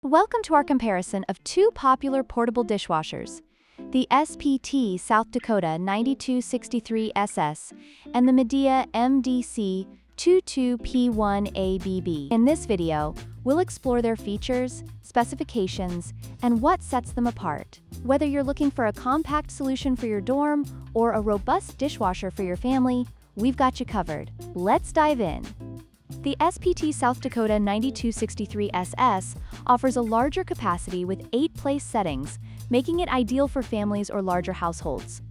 Welcome to our comparison of two popular portable dishwashers, the SPT South Dakota 9263SS and the Midea MDC 22P1ABB. In this video, we'll explore their features, specifications, and what sets them apart. Whether you're looking for a compact solution for your dorm or a robust dishwasher for your family, we've got you covered. Let's dive in. The SPT South Dakota 9263SS offers a larger capacity with 8 place settings, making it ideal for families or larger households.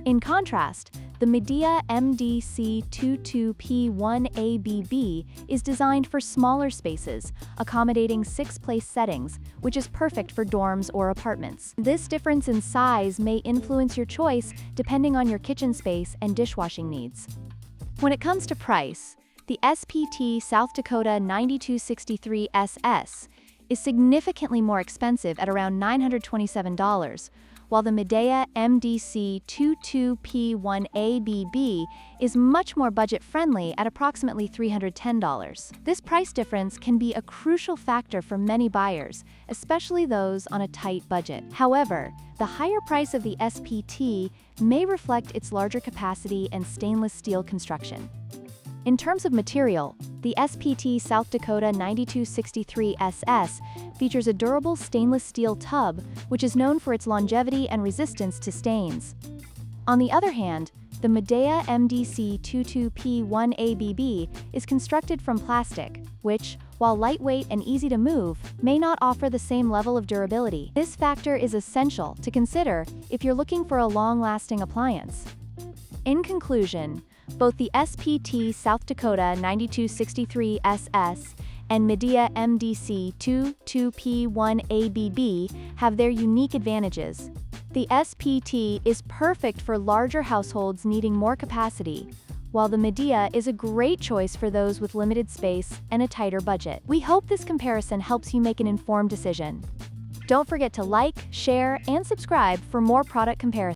In contrast, the Midea MDC 22P1ABB is designed for smaller spaces, accommodating 6 place settings, which is perfect for dorms or apartments. This difference in size may influence your choice depending on your kitchen space and dishwashing needs. When it comes to price, the SPT South Dakota 9263SS is significantly more expensive at around $927, while the Midea MDC 22P1ABB is much more budget-friendly at approximately $310. This price difference can be a crucial factor for many buyers, especially those on a tight budget. However, the higher price of the SPT may reflect its larger capacity and stainless steel construction. In terms of material, the SPT South Dakota 9263SS features a durable stainless steel tub, which is known for its longevity and resistance to stains. On the other hand, the Midea MDC 22P1ABB is constructed from plastic, which, while lightweight and easy to move, may not offer the same level of durability. This factor is essential to consider if you're looking for a long-lasting appliance. In conclusion, both the SPT South Dakota 9263SS and Midea MDC 22P1ABB have their unique advantages. The SPT is perfect for larger households needing more capacity, while the Midea is a great choice for those with limited space and a tighter budget. We hope this comparison helps you make an informed decision. Don't forget to like, share, and subscribe for more product comparisons.